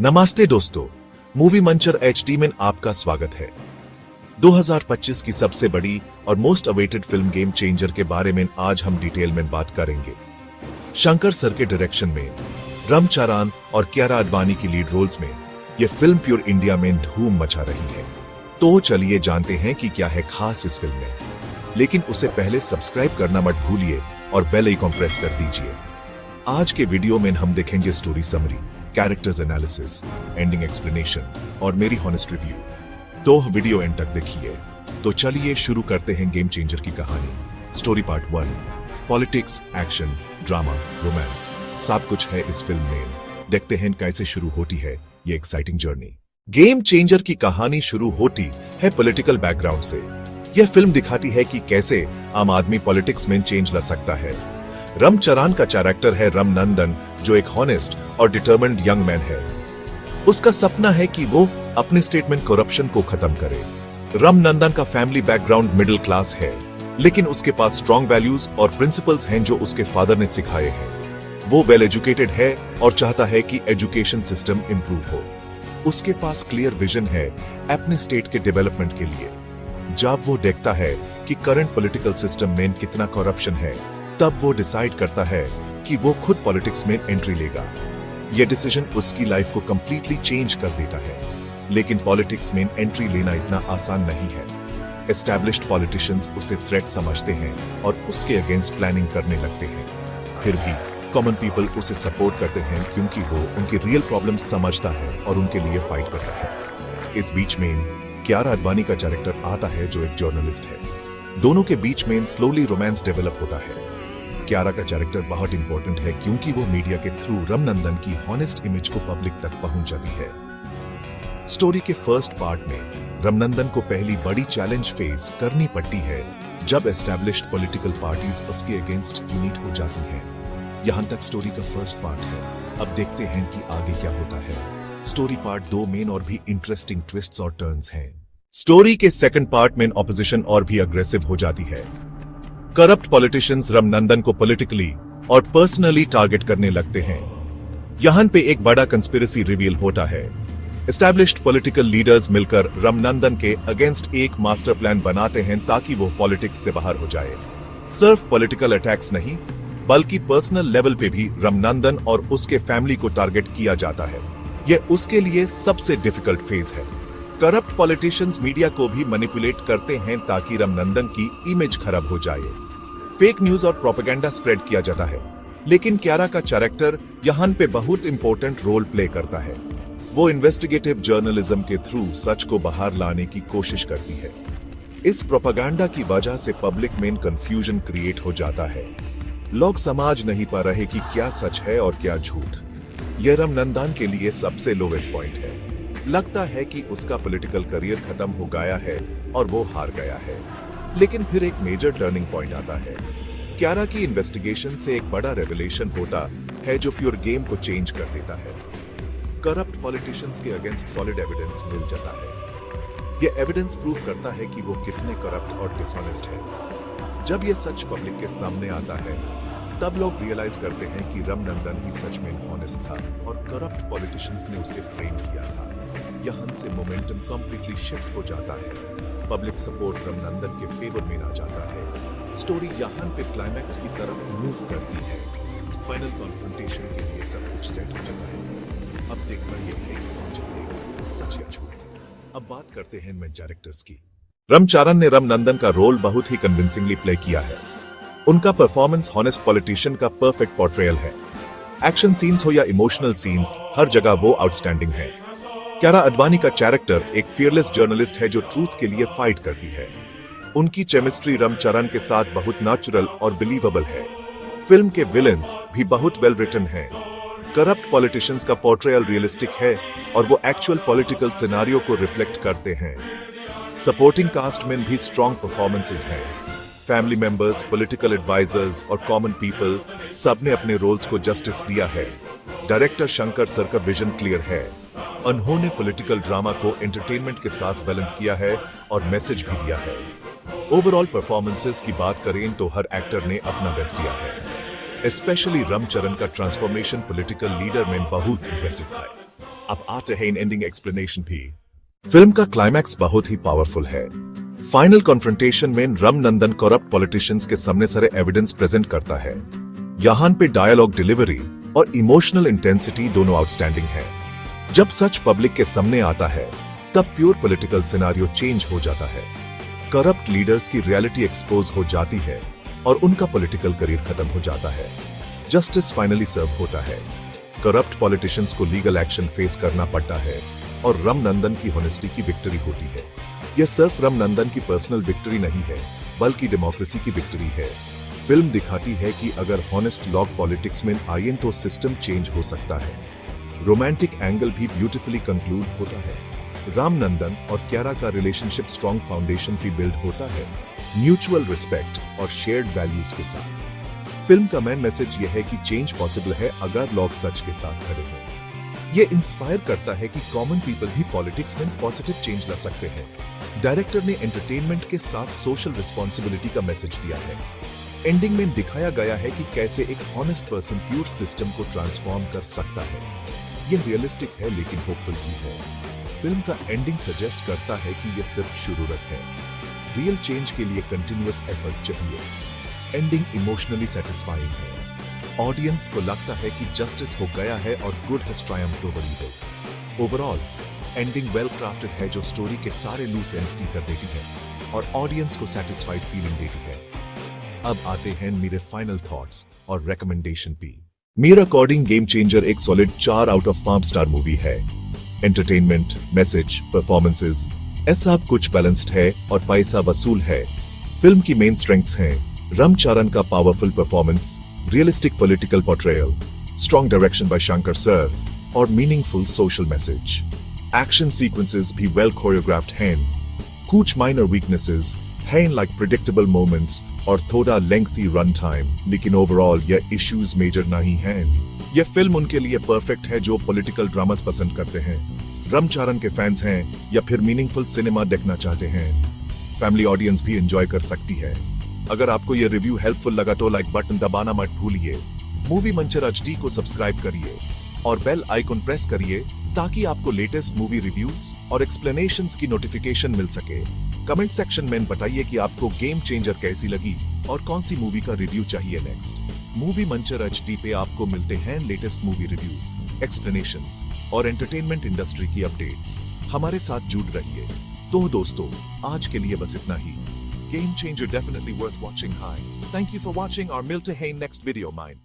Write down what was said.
नमस्ते दोस्तों, movie Manchar HD में आपका स्वागत है। 2025 की सबसे बड़ी और most awaited film game changer के बारे में आज हम डिटेल में बात करेंगे। शंकर सर के डायरेक्शन में रामचरण और कियारा आडवाणी की लीड रोल्स में यह फिल्म प्योर इंडिया में धूम मचा रही है। तो चलिए जानते हैं कि क्या है खास इस फिल्म में। लेकिन उससे पहले सब्सक्राइब करना मत भूलिए और बेल आइकन प्रेस कर दीजिए। आज के वीडियो में हम देखेंगे story summary, characters analysis, ending explanation और मेरी हॉनेस्ट रिव्यू। तो वीडियो एंड तक देखिए। तो चलिए शुरू करते हैं गेम चेंजर की कहानी। Story part 1। Politics, action, drama, romance सब कुछ है इस फिल्म में। देखते हैं कैसे शुरू होती है ये एक्साइटिंग जर्नी। गेम चेंजर की कहानी शुरू होती है पॉलिटिकल बैकग्राउंड से। यह फिल्म दिखाती है कि कैसे आम आदमी पॉलिटिक्स में चेंज ला सकता है। रामचरण का कैरेक्टर है रामनंदन, जो एक हॉनेस्ट और डिटरमिन्ड यंग मैन है। उसका सपना है कि वो अपने स्टेट में करप्शन को खत्म करे। रामनंदन का फैमिली बैकग्राउंड मिडिल क्लास है, लेकिन उसके पास स्ट्रॉन्ग वैल्यूज और प्रिंसिपल्स हैं जो उसके फादर ने सिखाए हैं। वो वेल एजुकेटेड है और चाहता है कि एजुकेशन सिस्टम इंप्रूव हो। उसके पास क्लियर विजन है अपने स्टेट के डेवलपमेंट के लिए। जब वो देखता है कि करंट पॉलिटिकल सिस्टम में कितना करप्शन है, तब वो डिसाइड करता है कि वो खुद पॉलिटिक्स में एंट्री लेगा। यह डिसीजन उसकी लाइफ को कंप्लीटली चेंज कर देता है। लेकिन पॉलिटिक्स में एंट्री लेना इतना आसान नहीं है। एस्टैब्लिश्ड पॉलिटिशियंस उसे थ्रेट समझते हैं और उसके अगेंस्ट प्लानिंग करने लगते हैं। फिर भी कॉमन पीपल उसे सपोर्ट करते हैं क्योंकि वो उनकी रियल प्रॉब्लम्स समझता है और उनके लिए फाइट करता है। इस बीच में कियारा आडवाणी का कैरेक्टर आता है जो एक जर्नलिस्ट है। दोनों के बीच में स्लोली रोमांस डेवलप होता है। कियारा का कैरेक्टर बहुत इंपॉर्टेंट है क्योंकि वो मीडिया के थ्रू रामनंदन की हॉनेस्ट इमेज को पब्लिक तक पहुंचाती है। स्टोरी के फर्स्ट पार्ट में रामनंदन को पहली बड़ी चैलेंज फेस करनी पड़ती है जब एस्टैब्लिश्ड पॉलिटिकल पार्टीज उसके अगेंस्ट यूनिट हो जाती हैं। यहां तक स्टोरी का फर्स्ट पार्ट है। अब देखते हैं कि आगे क्या होता है। स्टोरी पार्ट 2 में और भी इंटरेस्टिंग ट्विस्ट्स और टर्न्स हैं। स्टोरी के सेकंड पार्ट में ऑपोजिशन और भी अग्रेसिव हो जाती है। करप्ट पॉलिटिशियंस रामनंदन को पॉलिटिकली और पर्सनली टारगेट करने लगते हैं। यहां पे एक बड़ा कंस्पिरेसी रिवील होता है। एस्टैब्लिश्ड पॉलिटिकल लीडर्स मिलकर रामनंदन के अगेंस्ट एक मास्टर प्लान बनाते हैं ताकि वो पॉलिटिक्स से बाहर हो जाए। सिर्फ पॉलिटिकल अटैक्स नहीं, बल्कि पर्सनल लेवल पे भी रामनंदन और उसके फैमिली को टारगेट किया जाता है। यह उसके लिए सबसे डिफिकल्ट फेज है। करप्ट पॉलिटिशियंस मीडिया को भी मैनिपुलेट करते हैं ताकि रामनंदन की इमेज खराब हो जाए। फेक न्यूज और प्रोपेगेंडा स्प्रेड किया जाता है। लेकिन कियारा का कैरेक्टर यहां पे बहुत इंपॉर्टेंट रोल प्ले करता है। वो इन्वेस्टिगेटिव जर्नलिज्म के थ्रू सच को बाहर लाने की कोशिश करती है। इस प्रोपेगेंडा की वजह से पब्लिक में कंफ्यूजन क्रिएट हो जाता है। लोग समझ नहीं पा रहे कि क्या सच है और क्या झूठ। यह रामनंदन के लिए सबसे लोवेस्ट पॉइंट है। लगता है कि उसका पॉलिटिकल करियर खत्म हो गया है और वो हार गया है। लेकिन फिर एक मेजर टर्निंग पॉइंट आता है। कियारा की इन्वेस्टिगेशन से एक बड़ा रेवलेशन होता है जो प्योर गेम को चेंज कर देता है। करप्ट पॉलिटिशियंस के अगेंस्ट सॉलिड एविडेंस मिल जाता है। यह एविडेंस प्रूव करता है कि वो कितने करप्ट और डिसऑनेस्ट है। जब यह सच पब्लिक के सामने आता है, तब लोग रियलाइज करते हैं कि रामनंदन ही सच में ऑनेस्ट था और करप्ट पॉलिटिशियंस ने उसे फ्रेम किया था। यहां से मोमेंटम कंप्लीटली शिफ्ट हो जाता है। पब्लिक सपोर्ट रामनंदन के फेवर में आ जाता है। स्टोरी यहां पे क्लाइमैक्स की तरफ मूव करती है। फाइनल कॉन्फ्रंटेशन के लिए सब कुछ सेट हो जाता है। अब देखना यह है कि कौन जीतेगा, सच या झूठ। अब बात करते हैं मेन कैरेक्टर्स की। रामचरण ने रामनंदन का रोल बहुत ही कन्विंसिंगली प्ले किया है। उनका परफॉर्मेंस हॉनेस्ट पॉलिटिशियन का परफेक्ट पोर्ट्रेयल है। एक्शन सीन्स हो या इमोशनल सीन्स, हर जगह वो आउटस्टैंडिंग है। कियारा आडवाणी का कैरेक्टर एक फियरलेस जर्नलिस्ट है जो ट्रूथ के लिए फाइट करती है। उनकी केमिस्ट्री रामचरण के साथ बहुत नेचुरल और बिलीवेबल है। फिल्म के विलेंस भी बहुत वेल रिटन हैं। करप्ट पॉलिटिशियंस का पोर्ट्रेयल रियलिस्टिक है और वो एक्चुअल पॉलिटिकल सिनेरियो को रिफ्लेक्ट करते हैं। सपोर्टिंग कास्ट में भी स्ट्रॉन्ग परफॉर्मेंसेस हैं। फैमिली मेंबर्स, पॉलिटिकल एडवाइजर्स और कॉमन पीपल सबने अपने रोल्स को जस्टिस दिया है। डायरेक्टर शंकर सर का विजन क्लियर है। उन्होंने पॉलिटिकल ड्रामा को एंटरटेनमेंट के साथ बैलेंस किया है और मैसेज भी दिया है। ओवरऑल परफॉर्मेंसेस की बात करें तो हर एक्टर ने अपना बेस्ट दिया है। स्पेशली रामचरण का ट्रांसफॉर्मेशन पॉलिटिकल लीडर में बहुत इंप्रेसिव है। अब आते हैं इन एंडिंग एक्सप्लेनेशन भी। फिल्म का क्लाइमैक्स बहुत ही पावरफुल है। फाइनल कॉन्फ्रंटेशन में रमनंदन करप्ट पॉलिटिशियंस के सामने सारे एविडेंस प्रेजेंट करता है। यहाँ पे डायलॉग डिलीवरी और इमोशनल इंटेंसिटी दोनों आउटस्टैंडिंग है। जब सच पब्लिक के सामने आता है तब प्योर पॉलिटिकल सिनेरियो चेंज हो जाता है। करप्ट लीडर्स की रियलिटी एक्सपोज हो जाती है और उनका पॉलिटिकल करियर खत्म हो जाता है। जस्टिस फाइनली सर्व होता है। करप्ट पॉलिटिशियंस को लीगल एक्शन फेस करना पड़ता है और रमनंदन की होनेस्टी की विक्ट्री होती है। यह सिर्फ रमनंदन की पर्सनल विक्ट्री नहीं है बल्कि डेमोक्रेसी की विक्ट्री है। फिल्म दिखाती है कि अगर हॉनेस्ट लोग पॉलिटिक्स में आए तो सिस्टम चेंज हो सकता है। रोमांटिक एंगल भी ब्यूटीफुली कंक्लूड होता है। रामनंदन और क्यारा का रिलेशनशिप स्ट्रॉन्ग फाउंडेशन पे बिल्ड होता है, म्यूचुअल रिस्पेक्ट और शेयर्ड वैल्यूज के साथ। फिल्म का मेन मैसेज यह है कि चेंज पॉसिबल है अगर लोग सच के साथ खड़े हों। यह इंस्पायर करता है कि कॉमन पीपल भी पॉलिटिक्स में पॉजिटिव चेंज ला सकते हैं। डायरेक्टर ने एंटरटेनमेंट के साथ सोशल रिस्पॉन्सिबिलिटी का मैसेज दिया है। एंडिंग में दिखाया गया है कि कैसे एक हॉनेस्ट पर्सन प्योर सिस्टम को ट्रांसफॉर्म कर सकता है। यह रियलिस्टिक है लेकिन होपफुल भी है। फिल्म का एंडिंग सजेस्ट करता है कि यह सिर्फ शुरुआत है। रियल चेंज के लिए कंटिन्यूअस एफर्ट चाहिए। एंडिंग इमोशनली सेटिस्फाइंग है। ऑडियंस को लगता है कि जस्टिस हो गया है और good has triumphed over evil. Overall ending well crafted है जो स्टोरी के सारे लूज एंड्स कर देती है और ऑडियंस को सेटिस्फाइड फीलिंग देती है। अब आते हैं मेरे फाइनल थॉट्स और रिकमेंडेशन भी। मेरे अकॉर्डिंग गेम चेंजर एक solid 4 out of 5 star movie है। एंटरटेनमेंट, मैसेज, परफॉर्मेंसेस सब कुछ बैलेंस्ड है और पैसा वसूल है। फिल्म की मेन स्ट्रेंथ्स हैं रामचरण का powerful performance, realistic political portrayal, strong direction by Shankar sir और meaningful social message. Action sequences भी वेल कोरियोग्राफ्ड हैं। कुछ माइनर वीकनेसेस हैं लाइक प्रेडिक्टेबल मोमेंट्स और थोड़ा लेंथी रन टाइम, लेकिन ओवरऑल यह इश्यूज मेजर नहीं हैं। यह फिल्म उनके लिए परफेक्ट है जो पॉलिटिकल ड्रामास पसंद करते हैं, रामचरण के फैंस हैं या फिर मीनिंगफुल सिनेमा देखना चाहते हैं। फैमिली ऑडियंस भी एंजॉय कर सकती है। अगर आपको यह रिव्यू हेल्पफुल लगा तो लाइक बटन दबाना मत भूलिए। मूवी मंचर HD को सब्सक्राइब करिए और बेल आइकन प्रेस करिए ताकि आपको लेटेस्ट मूवी रिव्यूज और एक्सप्लेनेशंस की नोटिफिकेशन मिल सके। कमेंट सेक्शन में बताइए कि आपको गेम चेंजर कैसी लगी और कौन सी मूवी का रिव्यू चाहिए नेक्स्ट। मूवी मंचर HD पे आपको मिलते हैं लेटेस्ट मूवी रिव्यूज, एक्सप्लेनेशंस और एंटरटेनमेंट इंडस्ट्री की अपडेट्स। हमारे साथ जुड़ रहिए। तो दोस्तों, आज के लिए बस इतना ही। Game changer definitely worth watching. Hi, thank you for watching और मिलते हैं नेक्स्ट वीडियो माइन।